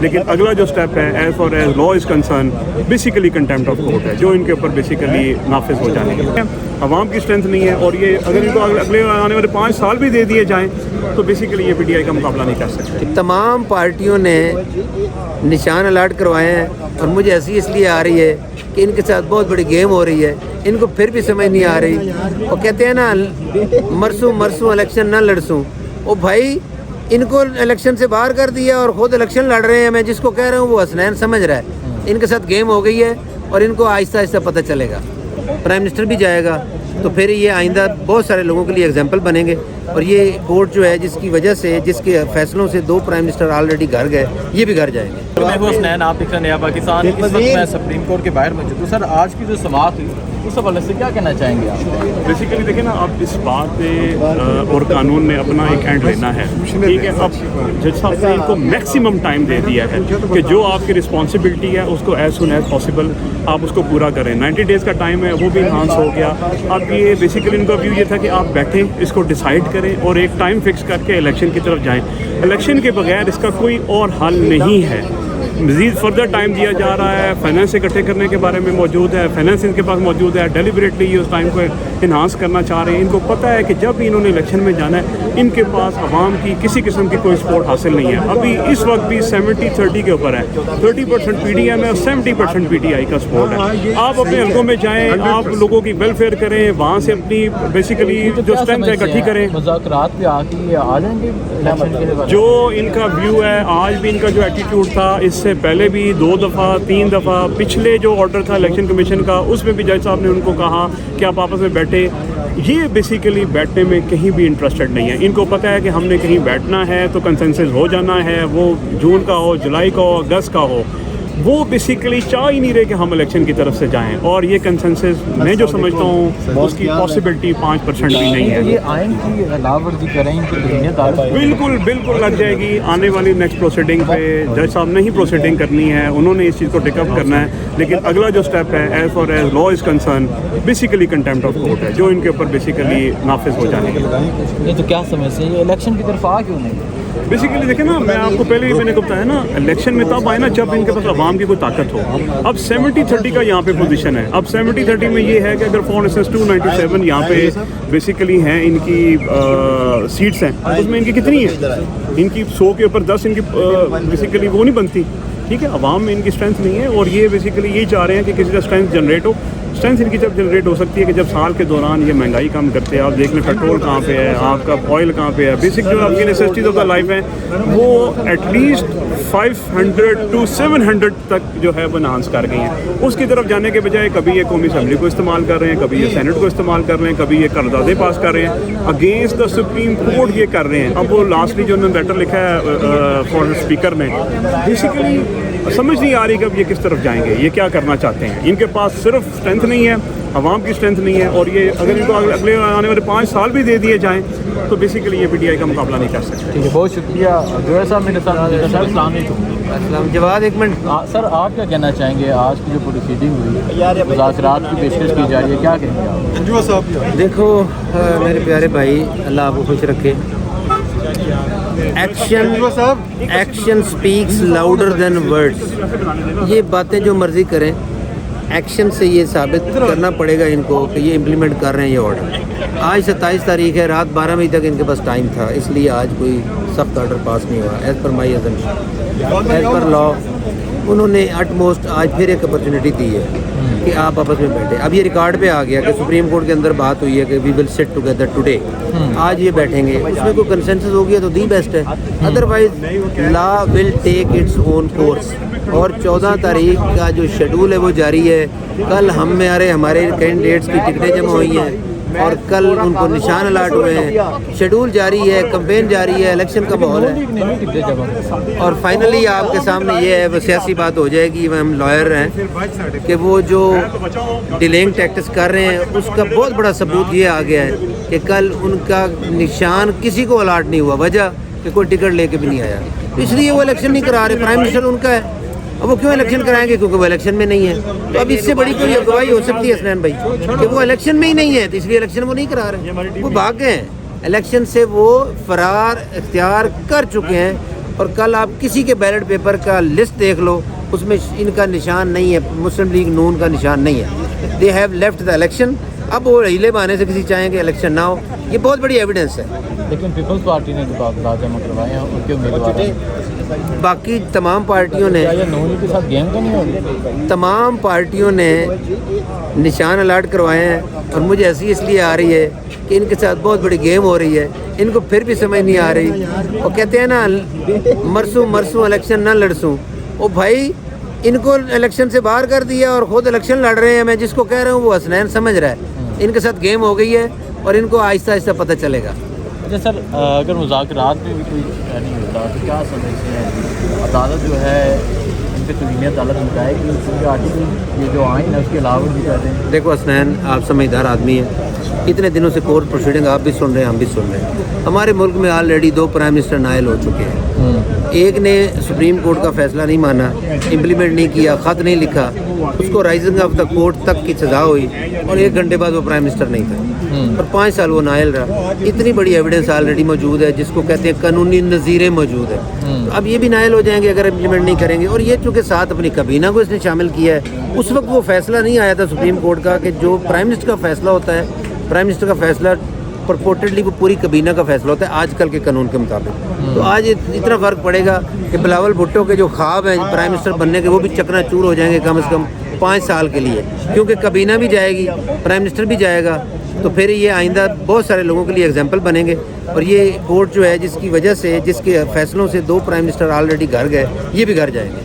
لیکن اگلا جو اسٹیپ ہے as far as law is concern basically contempt of court ہے جو ان کے اوپر بیسیکلی نافذ ہو جانے کے عوام کی اسٹرینتھ نہیں ہے. اور یہ اگر ان کو اگلے آنے والے 5 سال بھی دے دیے جائیں تو بیسیکلی یہ پی ٹی آئی کا مقابلہ نہیں کر سکتے. تمام پارٹیوں نے نشان الاٹ کروائے ہیں اور مجھے ہنسی اس لیے آ رہی ہے کہ ان کے ساتھ بہت بڑی گیم ہو رہی ہے. ان کو پھر بھی سمجھ نہیں آ رہی. وہ کہتے ہیں نا مرسوں الیکشن نہ لڑسوں. او بھائی ان کو الیکشن سے باہر کر دیا اور خود الیکشن لڑ رہے ہیں. میں جس کو کہہ رہا ہوں وہ حسنین سمجھ رہا ہے. ان کے ساتھ گیم ہو گئی ہے اور ان کو آہستہ آہستہ پتہ چلے گا. پرائم منسٹر بھی جائے گا تو پھر یہ آئندہ بہت سارے لوگوں کے لیے ایگزامپل بنیں گے. اور یہ کورٹ جو ہے جس کی وجہ سے جس کے فیصلوں سے 2 پرائم منسٹر آلریڈی گھر گئے, یہ بھی گھر جائیں گے. حسنین آپ دیکھ رہے ہیں نیا پاکستان اس وقت میں سپریم کورٹ کے باہر موجود ہوں. سر آج کی جو سماعت ہوئی اس حوالے سے کیا کہنا چاہیں گے آپ؟ بیسیکلی دیکھیں نا آپ اس بات پہ اور قانون نے اپنا ایک اینڈ لینا ہے. ٹھیک ہے, اب جج صاحب نے ان کو میکسیمم ٹائم دے دیا ہے کہ جو آپ کی رسپانسبلٹی ہے اس کو ایز سون ایز پاسبل آپ اس کو پورا کریں. 90 ڈیز کا ٹائم ہے وہ بھی انہانس ہو گیا. اب یہ بیسیکلی ان کا ویو یہ تھا کہ آپ بیٹھیں اس کو ڈیسائیڈ کریں اور ایک ٹائم فکس کر کے الیکشن کی طرف جائیں. الیکشن کے بغیر اس کا کوئی اور حل نہیں ہے. مزید فردر ٹائم دیا جا رہا ہے. فائنانس اکٹھے کرنے کے بارے میں موجود ہے, فائنانس ان کے پاس موجود ہے. ڈیلیبریٹلی یہ اس ٹائم کو انہانس کرنا چاہ رہے ہیں. ان کو پتہ ہے کہ جب انہوں نے الیکشن میں جانا ہے ان کے پاس عوام کی کسی قسم کی کوئی سپورٹ حاصل نہیں ہے. ابھی اس وقت بھی 70-30 کے اوپر ہے. 30% پی ڈی ایم ہے اور 70% پی ٹی آئی کا سپورٹ ہے. آپ اپنے حلقوں میں جائیں, آپ لوگوں کی ویلفیئر کریں, وہاں سے اپنی بیسیکلی جو اسٹرینتھ ہے اکٹھی کریں. مذاکرات بھی آ کے آ جائیں گے جو ان کا ویو ہے. آج بھی ان کا جو ایٹیٹیوڈ تھا اس سے پہلے بھی 2 دفعہ 3 دفعہ پچھلے جو آرڈر تھا الیکشن کمیشن کا اس میں بھی جج صاحب نے ان کو کہا کہ آپ آپس میں بیٹھے. یہ بیسیکلی بیٹھنے میں کہیں بھی انٹرسٹڈ نہیں ہے. ان کو پتہ ہے کہ ہم نے کہیں بیٹھنا ہے تو کنسنسس ہو جانا ہے, وہ جون کا ہو, جولائی کا ہو, اگست کا ہو. وہ بیسیکلی چاہ ہی نہیں رہے کہ ہم الیکشن کی طرف سے جائیں. اور یہ کنسنسس میں جو سمجھتا ہوں اس کی پاسبلٹی 5% بھی نہیں ہے. یہ آئین کی خلاف ورزی کریں بالکل لگ جائے گی. آنے والی نیکسٹ پروسیڈنگ پہ جج صاحب نے ہی پروسیڈنگ کرنی ہے, انہوں نے اس چیز کو ٹیک اپ کرنا ہے. لیکن اگلا جو اسٹیپ ہے as far as law is concern basically contempt of court ہے جو ان کے اوپر بیسیکلی نافذ ہو جانے کے. یہ تو کیا سمجھتے ہیں یہ الیکشن کی طرف آ کیوں نہیں؟ بیسیکلی دیکھیں نا, میں آپ کو پہلے ہی میں نے بتایا نا, الیکشن میں تب آئے نا جب ان کے پاس عوام کی کوئی طاقت ہو. اب 70-30 کا یہاں پہ پوزیشن ہے. اب 70-30 میں یہ ہے کہ اگر فار انسٹنس 297 یہاں پہ بیسیکلی ہیں ان کی سیٹس ہیں, اس میں ان کی کتنی ہیں؟ ان کی 100 کے اوپر 10 ان کی بیسیکلی وہ نہیں بنتی. ٹھیک ہے, عوام میں ان کی اسٹرینتھ نہیں ہے اور یہ بیسیکلی یہی چاہ رہے ہیں کہ کسی کا strength generate who. Strength in کی جب جنریٹ ہو سکتی ہے کہ جب سال کے دوران یہ مہنگائی کم کرتے ہیں. آپ دیکھ لیں پیٹرول کہاں پہ ہے, آپ کا آئل کہاں پہ ہے. بیسک جو آپ کی نیسیسٹیز آف دا لائف ہیں وہ ایٹ لیسٹ 500 to 700 تک جو ہے وہ انہانس کر گئی ہیں. اس کی طرف جانے کے بجائے کبھی یہ قومی اسمبلی کو استعمال کر رہے ہیں, کبھی یہ سینٹ کو استعمال کر رہے ہیں, کبھی یہ قراردادیں پاس کر رہے ہیں اگینسٹ دا سپریم کورٹ یہ کر رہے ہیں. اب وہ لاسٹلی جو انہوں نے لیٹر لکھا ہے فار اسپیکر نے, بیسیکلی سمجھ نہیں آ رہی کہ اب یہ کس طرف جائیں گے, یہ کیا کرنا چاہتے ہیں. ان کے پاس صرف اسٹرینتھ نہیں ہے, عوام کی اسٹرینتھ نہیں ہے. اور یہ اگر ان کو اگلے آنے والے 5 سال بھی دے دیے جائیں تو بیسیکلی یہ پی ٹی آئی کا مقابلہ نہیں کر سکتے. ٹھیک ہے, بہت شکریہ جو صاحب میرے ساتھ. السلام علیکم. جواد ایک منٹ سر, آپ کیا کہنا چاہیں گے آج کی جو پروسیڈنگ ہوئی, مذاکرات کی پیشکش کی جا رہی ہے, کیا کہیں گے آپ؟ دیکھو میرے پیارے بھائی, اللہ آپ کو خوش رکھے. Action speaks louder than words. یہ باتیں جو مرضی کریں, ایکشن سے یہ ثابت کرنا پڑے گا ان کو کہ یہ امپلیمنٹ کر رہے ہیں یہ آرڈر. آج 27 تاریخ ہے, رات 12 بجے تک ان کے پاس ٹائم تھا, اس لیے آج کوئی سخت آرڈر پاس نہیں ہوا. ایز پر مائی ایز پر لا انہوں نے اٹ موسٹ آج پھر ایک اپرچونیٹی دی ہے کہ آپ آپس میں بیٹھے. اب یہ ریکارڈ پہ آ گیا کہ سپریم کورٹ کے اندر بات ہوئی ہے کہ وی ول سٹ ٹوگیدر ٹوڈے. آج یہ بیٹھیں گے, اس میں کوئی کنسنسس ہو گیا تو دی بیسٹ ہے, ادروائز لا ول ٹیک اٹس اون کورس. اور 14 تاریخ کا جو شیڈول ہے وہ جاری ہے. کل ہمارے کینڈیڈیٹس کی ٹکٹیں جمع ہوئی ہیں اور کل ان کو نشان الاٹ ہوئے ہیں. شیڈول جاری ہے, کمپین جاری ہے, الیکشن کا ماحول ہے. اور فائنلی آپ کے سامنے یہ ہے, وہ سیاسی بات ہو جائے گی, ہم لائر ہیں, کہ وہ جو ڈیلینگ ٹیکٹس کر رہے ہیں اس کا بہت بڑا ثبوت یہ آ گیا ہے کہ کل ان کا نشان کسی کو الاٹ نہیں ہوا. وجہ کہ کوئی ٹکٹ لے کے بھی نہیں آیا, اس لیے وہ الیکشن نہیں کرا رہے. پرائم منسٹر ان کا ہے, اب وہ کیوں الیکشن کرائیں گے؟ کیونکہ وہ الیکشن میں نہیں ہے. تو اب اس سے بڑی کوئی اگوائی ہو سکتی ہے حسنین بھائی کہ وہ الیکشن میں ہی نہیں ہے, تو اس لیے الیکشن وہ نہیں کرا رہے. وہ بھاگ گئے ہیں الیکشن سے, وہ فرار اختیار کر چکے ہیں. اور کل آپ کسی کے بیلٹ پیپر کا لسٹ دیکھ لو، اس میں ان کا نشان نہیں ہے، مسلم لیگ نون کا نشان نہیں ہے. They have left the election. اب وہ ہیلے بہانے سے کسی چاہیں کہ الیکشن نہ ہو، یہ بہت بڑی ایویڈنس ہے. لیکن پیپلز پارٹی نے جو کاغذات جمع کروائے ہیں ان کے امیدوار ہیں. باقی تمام پارٹیوں نے کیا یہ نون کے ساتھ گیم تو نہیں ہو رہی؟ تمام پارٹیوں نے نشان الاٹ کروائے ہیں، اور مجھے ہنسی اس لیے آ رہی ہے کہ ان کے ساتھ بہت بڑی گیم ہو رہی ہے. ان کو پھر بھی سمجھ نہیں آ رہی. وہ کہتے ہیں نا مرسوں الیکشن نہ لڑسوں. او بھائی، ان کو الیکشن سے باہر کر دیا اور خود الیکشن لڑ رہے ہیں. میں جس کو کہہ رہا ہوں وہ حسنین سمجھ رہا ہے. ان کے ساتھ گیم ہو گئی ہے اور ان کو آہستہ آہستہ پتہ چلے گا. اچھا سر، اگر مذاکرات میں بھی کوئی نہیں ہوتا تو کیا سمجھتے ہیں عدالت جو ہے ان پہ توہین عدالت مٹائے گی؟ کیونکہ آرٹیکل یہ جو آئین ہے اس کے علاوہ بھی کہتے ہیں. دیکھو حسنین، آپ سمجھدار آدمی ہیں. اتنے دنوں سے کورٹ پروسیڈنگ آپ بھی سن رہے ہیں، ہم بھی سن رہے ہیں. ہمارے ملک میں آلریڈی 2 پرائم منسٹر نائل ہو چکے ہیں. ایک نے سپریم کورٹ کا فیصلہ نہیں مانا، امپلیمنٹ نہیں کیا، خط نہیں لکھا، اس کو رائزنگ آف دا کورٹ تک کی سزا ہوئی اور 1 گھنٹے بعد وہ پرائم منسٹر نہیں تھا اور 5 سال وہ نائل رہا. اتنی بڑی ایویڈنس آلریڈی موجود ہے جس کو کہتے ہیں قانونی نظیریں موجود ہیں. اب یہ بھی نائل ہو جائیں گے اگر امپلیمنٹ نہیں کریں گے. اور یہ چونکہ ساتھ اپنی کابینہ کو اس نے شامل کیا ہے. اس وقت وہ فیصلہ نہیں آیا تھا سپریم کورٹ کا کہ جو پرائم منسٹر کا فیصلہ ہوتا ہے، پرائم منسٹر کا فیصلہ پرپورٹڈلی وہ پوری کابینہ کا فیصلہ ہوتا ہے آج کل کے قانون کے مطابق. تو آج اتنا فرق پڑے گا کہ بلاول بھٹو کے جو خواب ہیں پرائم منسٹر بننے کے، وہ بھی چکنا چور ہو جائیں گے کم از کم 5 سال کے لیے. کیونکہ کابینہ بھی جائے گی، پرائم منسٹر بھی جائے گا. تو پھر یہ آئندہ بہت سارے لوگوں کے لیے ایگزامپل بنیں گے. اور یہ کورٹ جو ہے جس کی وجہ سے، جس کے فیصلوں سے 2 پرائم منسٹر آلریڈی گھر گئے، یہ بھی گھر جائیں گے.